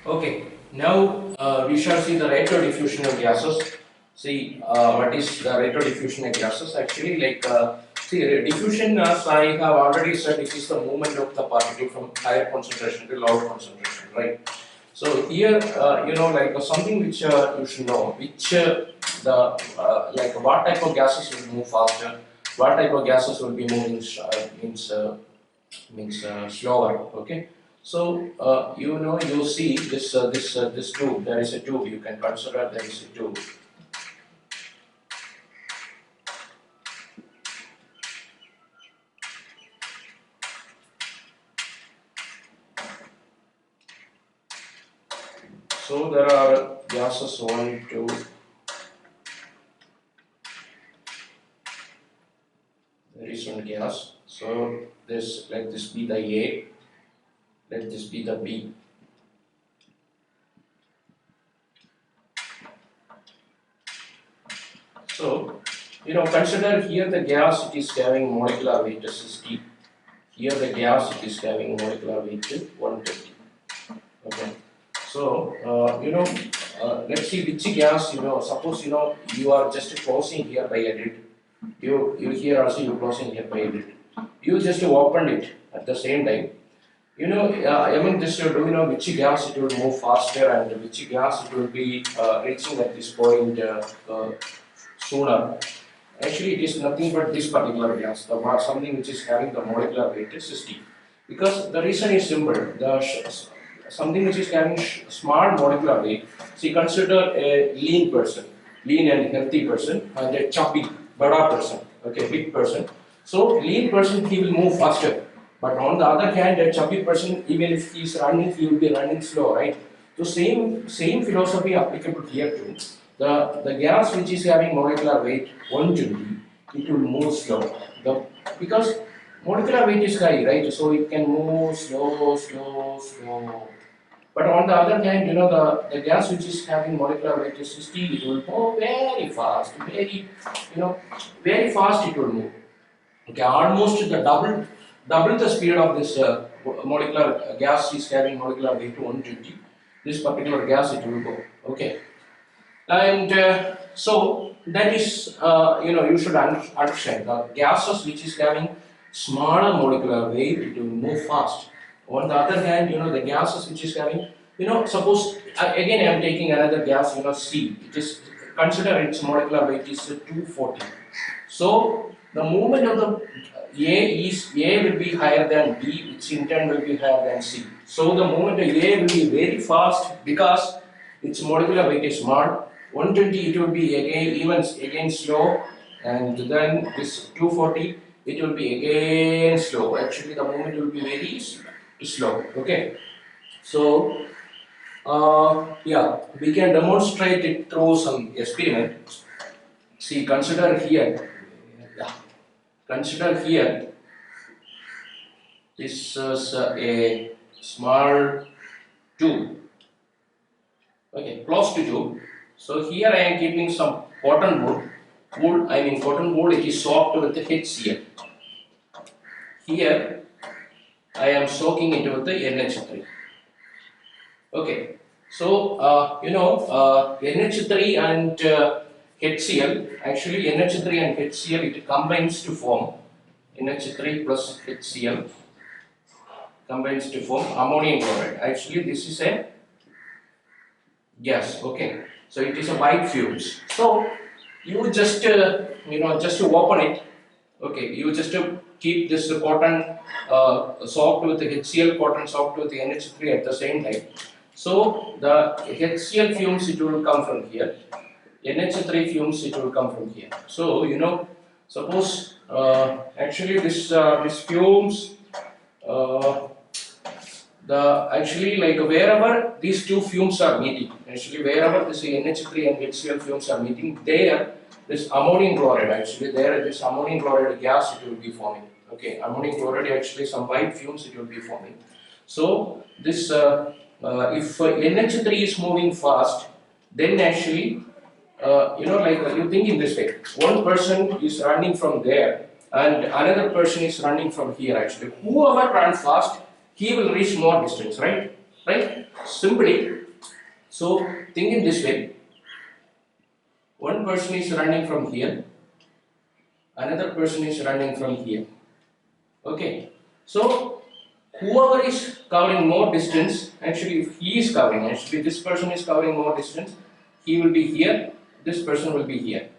Okay, now we shall see the rate of diffusion of gases. See what is the rate of diffusion of gases? Actually, see diffusion, as I have already said, it is the movement of the particle from higher concentration to lower concentration, right? So here, something which you should know, which the what type of gases will move faster, what type of gases will be moving means slower. Okay, so you see this tube. There is a tube. You can consider there is a tube. So there are gases one, two. There is one gas. So let this be the A. Let this be the B. So consider here the gas, it is having molecular weight as 60. Here the gas, it is having molecular weight 120. Okay. So let's see which gas. Suppose you are just closing here by a lid. You here also you closing here by a lid. You just opened it at the same time. I mean this you do which gas it will move faster and which gas it will be reaching at this point sooner. Actually, it is nothing but this particular gas, something which is having the molecular weight is 60. Because the reason is simple. Something which is having small molecular weight. See, consider a lean person, lean and healthy person, and a chubby, bada person, okay, big person. So, lean person he will move faster. But on the other hand, a chubby person, even if he is running, he will be running slow, right? So, same philosophy applicable here too. The gas which is having molecular weight 120, it will move slow. Because molecular weight is high, right? So it can move slow. But on the other hand, the gas which is having molecular weight is 60, it will move very fast, very fast it will move. Okay, almost the double the speed of this molecular gas is having molecular weight 120. This particular gas it will go. Okay. And so that is, you should understand the gases which is having smaller molecular weight, it will move fast. On the other hand, the gases which is having, suppose again I am taking another gas, C. It is consider its molecular weight is 240. So the movement of the A will be higher than B, which in turn will be higher than C. So the movement of A will be very fast because its molecular weight is small. 120 it will be again slow, and then this 240 it will be again slow. Actually the movement will be very slow. Okay, so yeah, we can demonstrate it through some experiment. See, consider here, this is a small tube, okay, close to tube. So here I am keeping some cotton wool. Cotton wool, it is soaked with the HCl. Here I am soaking it with the NH3. Okay, so NH3 and HCl, actually NH3 and HCl it combines to form NH3 plus HCl combines to form ammonium chloride. Actually this is a gas. Okay, so it is a white fumes. So you just just to open it. Okay, you just keep this cotton soaked with the HCl, cotton soaked with the NH3 at the same time. So the HCl fumes it will come from here, NH3 fumes it will come from here. So suppose actually this fumes actually wherever these two fumes are meeting, actually wherever this NH3 and HCl fumes are meeting, there this ammonium chloride, actually there this ammonium chloride gas it will be forming. Okay, ammonium chloride actually some white fumes it will be forming. So this if NH3 is moving fast, then actually you think in this way, one person is running from there and another person is running from here. Actually whoever runs fast, he will reach more distance, right? right? Simply, so think in this way, one person is running from here, another person is running from here, okay? So whoever is covering more distance, actually if he is covering, actually this person is covering more distance, he will be here, this person will be here.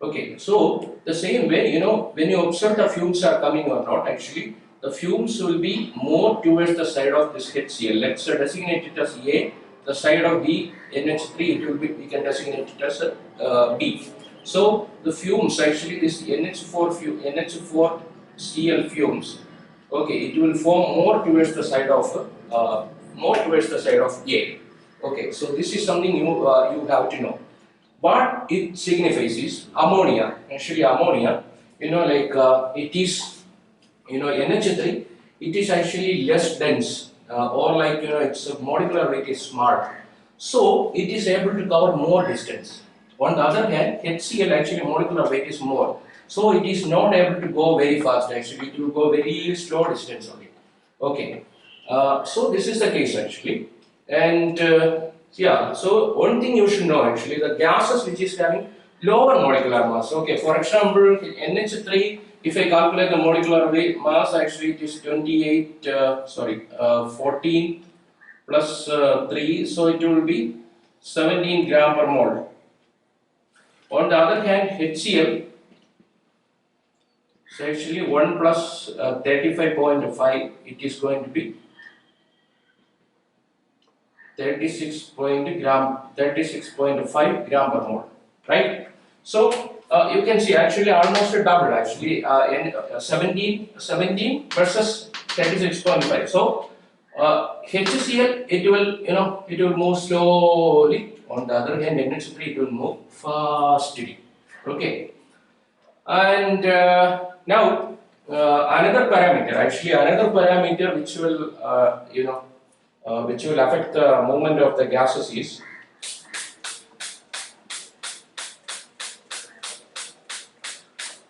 Okay, so the same way, when you observe the fumes are coming or not, actually the fumes will be more towards the side of this HCl. Let's designate it as A. The side of B, NH3, it will be, we can designate it as B. So the fumes, actually this NH4Cl fumes, okay, it will form more towards the side of A. Okay, so this is something you have to know. What it signifies is ammonia. Actually, ammonia, it is, NH3, it is actually less dense, or like, its molecular weight is small. So, it is able to cover more distance. On the other hand, HCl actually molecular weight is more. So, it is not able to go very fast, actually, it will go very slow distance only. Okay. So, this is the case actually. And yeah, so one thing you should know actually, the gases which is having lower molecular mass. Okay, for example, NH3, if I calculate the molecular weight mass, actually it is 14 plus 3, so it will be 17 gram per mole. On the other hand, HCl, so actually 1 plus 35.5, it is going to be 36.5 gram per mole, right? So you can see actually almost double actually, in 17 versus 36.5. So HCl, it will move slowly. On the other hand, NH3, it will move fastly. Okay, and now another parameter which will which will affect the movement of the gases is,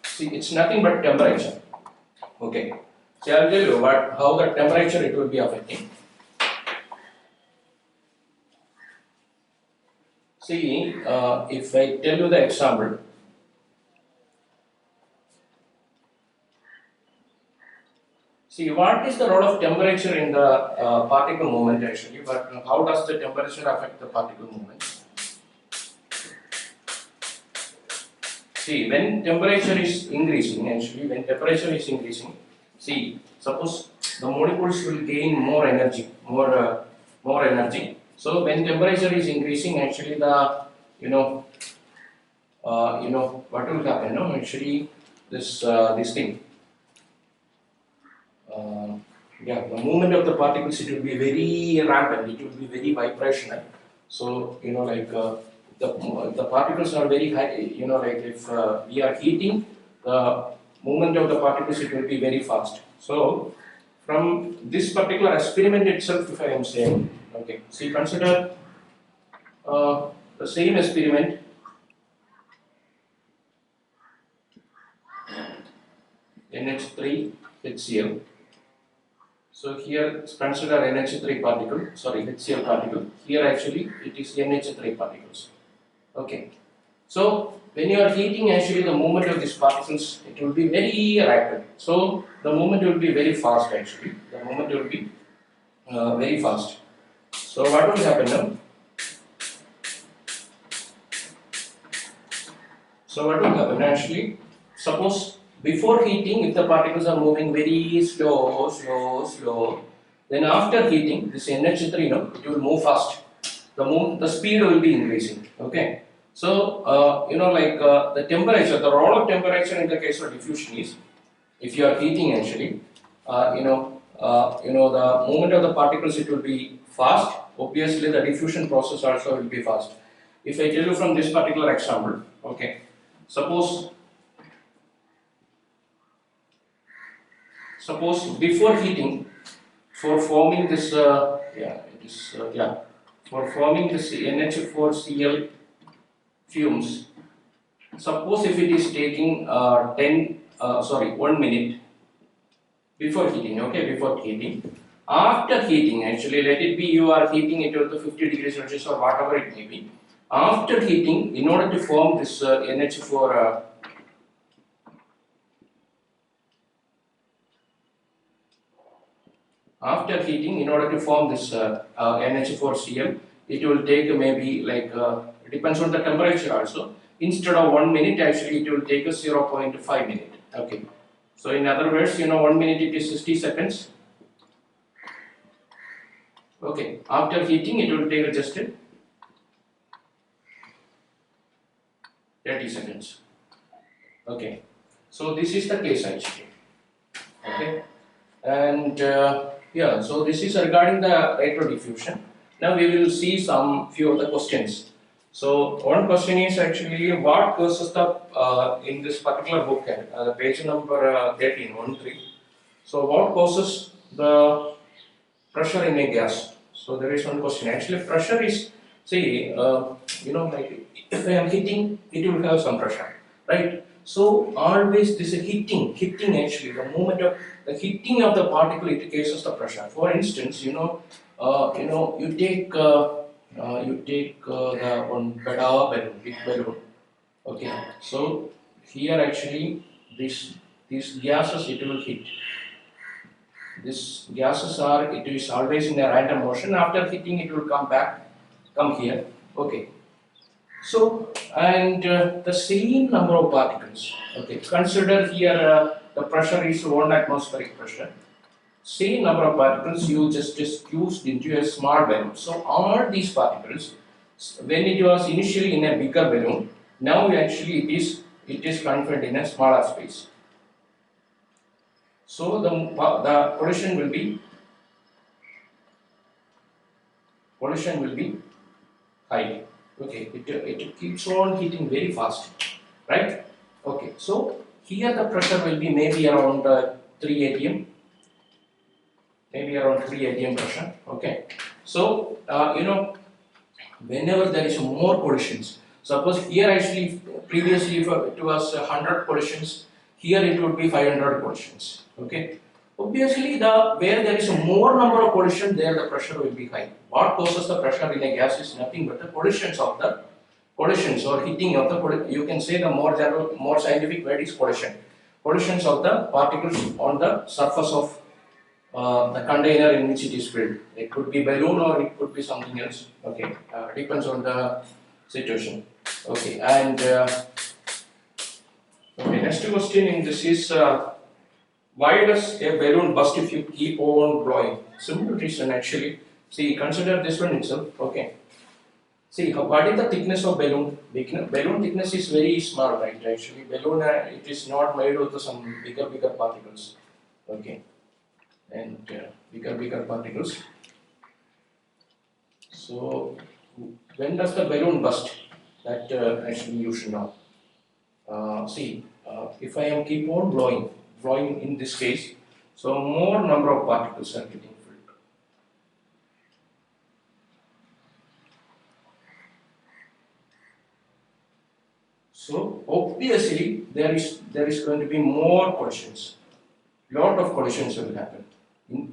see, it's nothing but temperature. Okay, so I'll tell you how the temperature it will be affecting. See, if I tell you the example, see, what is the role of temperature in the particle movement actually, but how does the temperature affect the particle movement? See, when temperature is increasing, see, suppose the molecules will gain more energy, more energy. So when temperature is increasing, actually the, what will happen? No, actually this thing, yeah, the movement of the particles, it will be very rampant. It will be very vibrational. So the particles are very high. If we are heating, the movement of the particles, it will be very fast. So from this particular experiment itself, if I am saying, okay, see, consider the same experiment. NH3 HCl. So here consider NH3 particle, sorry, HCl particle. Here actually it is NH3 particles. Okay. So when you are heating, actually the movement of these particles, it will be very rapid. So the movement will be very fast actually. The movement will be very fast. So what will happen now? So what will happen actually? Suppose before heating, if the particles are moving very slow, then after heating, this NH3, it will move fast. The speed will be increasing. Okay. So the temperature, the role of temperature in the case of diffusion is, if you are heating actually, the movement of the particles, it will be fast. Obviously, the diffusion process also will be fast. If I tell you from this particular example, okay, suppose before heating, for forming this, for forming this NH4Cl fumes, suppose if it is taking 1 minute before heating, okay, before heating. After heating, actually, let it be you are heating it to 50 degrees Celsius or whatever it may be. After heating, in order to form this NH4, after heating, in order to form this NH4Cl, it will take maybe like, it depends on the temperature also. Instead of 1 minute, actually it will take a 0.5 minute. Okay. So in other words, 1 minute it is 60 seconds. Okay. After heating, it will take just 30 seconds. Okay. So this is the case actually. Okay. And yeah, so this is regarding the rate of diffusion. Now we will see some few of the questions. So one question is actually what causes the in this particular book, page number 13, 13. So what causes the pressure in a gas? So there is one question. Actually, pressure is, see, like if I am heating, it will have some pressure, right? So always this is hitting actually the moment of the hitting of the particle, it causes the pressure. For instance, you take the one balloon, big balloon. Okay, so here actually these gases it will hit. These gases are, it is always in a random motion. After hitting, it will come here. Okay. So, and the same number of particles. Okay. Consider here the pressure is 1 atmospheric pressure. Same number of particles you just squeezed into a small balloon. So all these particles, when it was initially in a bigger balloon, now actually it is confined in a smaller space. So the collision will be high. Okay, it keeps on heating very fast, right? Okay, so here the pressure will be maybe around 3 atm, pressure. Okay, so whenever there is more collisions, suppose here actually previously if it was 100 collisions, here it would be 500 collisions. Okay, obviously where there is a more number of collisions, there the pressure will be high. What causes the pressure in a gas is nothing but the collisions or heating of the, you can say the more general, more scientific word is collisions of the particles on the surface of the container in which it is filled. It could be balloon or it could be something else. Okay, depends on the situation. Okay, and okay, next question in this is why does a balloon burst if you keep on blowing? Simple reason actually. See, consider this one itself. Okay. See, what is the thickness of balloon? Balloon thickness is very small, right? Actually, balloon it is not made of some bigger particles. Okay, and bigger particles. So, when does the balloon burst? That actually you should know. See, if I am keep on blowing in this case, so more number of particles are getting filled. So obviously there is going to be more collisions. Lot of collisions will happen.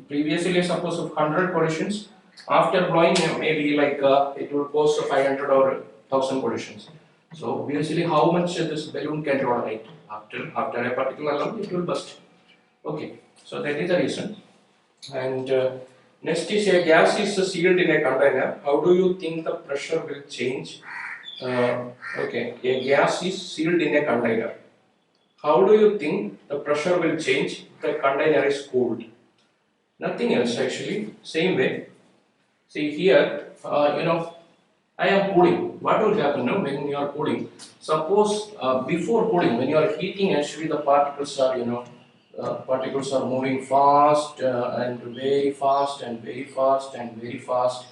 Previously, suppose of 100 collisions, after blowing maybe like it will cause 500 or 1000 collisions. So obviously, how much this balloon can tolerate after a particular level, it will burst. Okay, so that is the reason. And next is a gas is sealed in a container. How do you think the pressure will change? Okay, a gas is sealed in a container. How do you think the pressure will change if the container is cooled? Nothing else actually, same way. See here, I am cooling. What will happen now when you are cooling? Suppose before cooling, when you are heating, actually the particles are, particles are moving fast and very fast and very fast and very fast.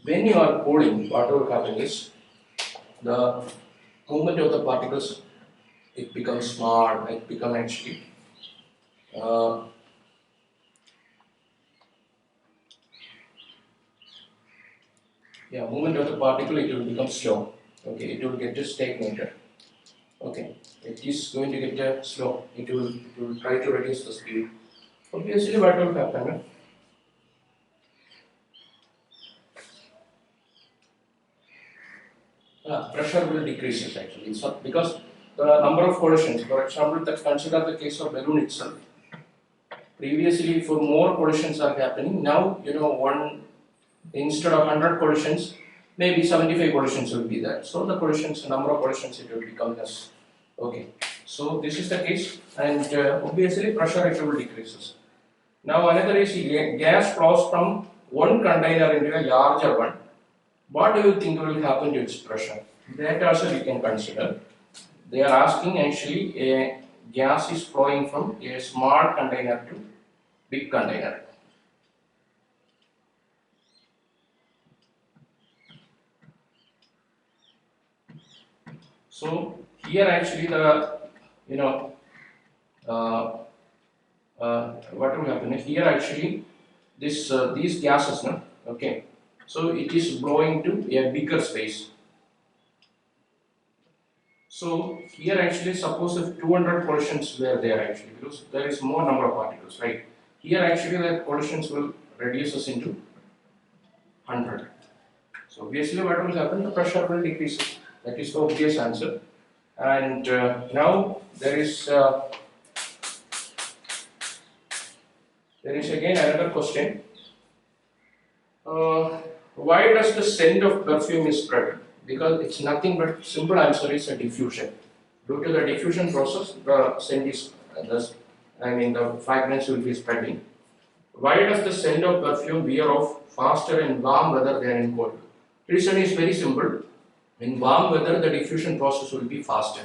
When you are cooling, what will happen is the movement of the particles, it becomes small. It becomes actually uh, yeah, movement of the particle, it will become slow. Okay, it will get stagnated. Okay, it is going to get slow. It will try to reduce the speed. Obviously, what will happen? pressure will decreases actually. So because the number of collisions, for example, let's consider the case of balloon itself. Previously, for more collisions are happening, now one instead of 100 collisions, maybe 75 collisions will be there. So the collisions, number of collisions, it will become less. Okay. So this is the case, and obviously pressure it will decreases. Now another is gas flows from one container into a larger one. What do you think will happen to its pressure? That also we can consider. They are asking actually a gas is flowing from a small container to big container. So here actually the uh, what will happen here actually this these gases, no? Okay, so it is blowing to a bigger space. So here actually suppose if 200 collisions were there actually, because there is more number of particles, right? Here actually the collisions will reduces into 100. So obviously what will happen, the pressure will decrease. That is the obvious answer. And now there is again another question. Why does the scent of perfume is spread? Because it's nothing but simple answer is a diffusion. Due to the diffusion process, the scent is the fragrance will be spreading. Why does the scent of perfume wear off faster in warm weather than in cold? Reason is very simple. In warm weather, the diffusion process will be faster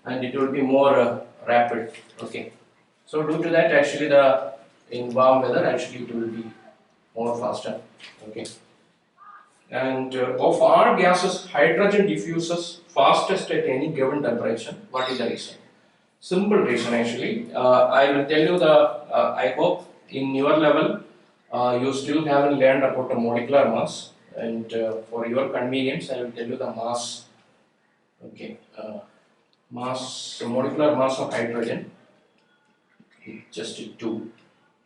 and it will be more rapid. Okay. So due to that, actually, in warm weather, actually it will be more faster. Okay. And of all gases, hydrogen diffuses fastest at any given temperature. What is the reason? Simple reason actually. I will tell you I hope in your level you still haven't learned about the molecular mass, and for your convenience I will tell you the mass. Okay. Molecular mass of hydrogen is just 2.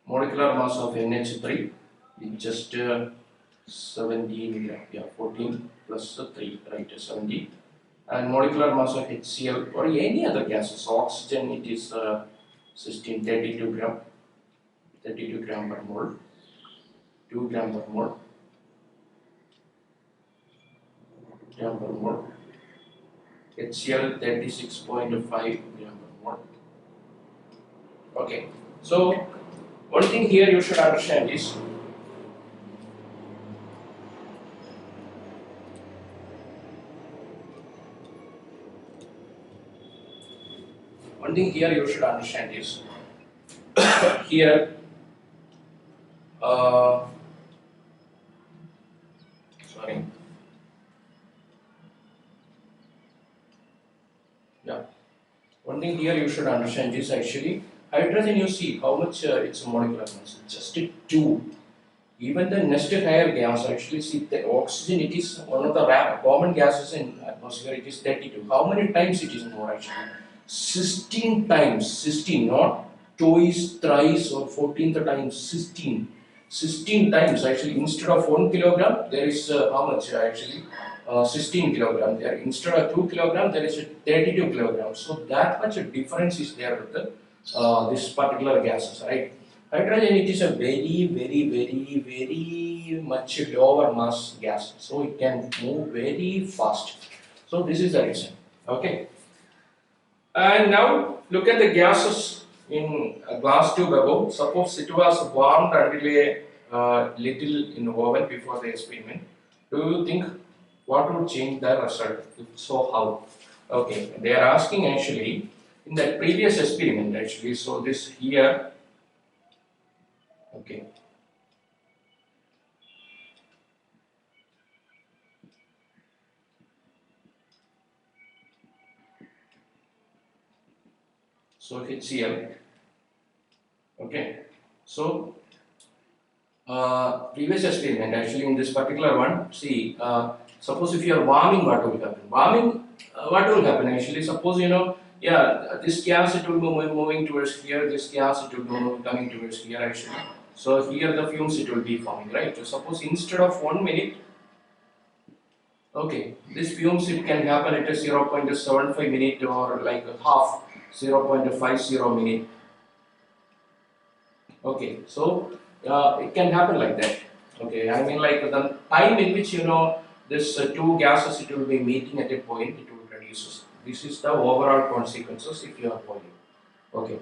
Molecular mass of NH3 is just 17, 14 plus 3, right, 17. And molecular mass of HCl or any other gases, oxygen, it is 32 gram per mole, 2 gram per mole, HCl 36.5 gram per mole. Okay, so one thing here you should understand is here sorry, yeah, one thing here you should understand is actually hydrogen, you see how much its molecular mass, just 2. Even the next higher gas, actually see the oxygen, it is one of the common gases in atmosphere, it is 32. How many times it is more actually? 16 times, 16, not twice, thrice or 14th times, 16. 16 times actually, instead of 1 kilogram, there is how much actually? 16 kilogram there. Instead of 2 kilogram, there is 32 kilograms. So that much difference is there with the, this particular gases, right? Hydrogen, it is a very much lower mass gas, so it can move very fast. So this is the reason. Okay. And now look at the gases in a glass tube above. Suppose it was warmed until a little in the oven before the experiment. Do you think what would change the result? If so, how? Okay, they are asking actually in that previous experiment actually. So this here. Okay. So HCl. Okay. So previous experiment actually in this particular one. See, suppose if you are warming, what will happen? Warming, what will happen actually? Suppose this gas it will be moving towards here. This gas it will be coming towards here actually. So here the fumes it will be forming, right? So suppose instead of 1 minute. Okay, this fumes it can happen at a 0.75 minute or like half 0.50 minute. Okay, so it can happen like that. Okay, I mean like the time in which this two gases it will be meeting at a point it will reduce. This is the overall consequences if you are boiling. Okay.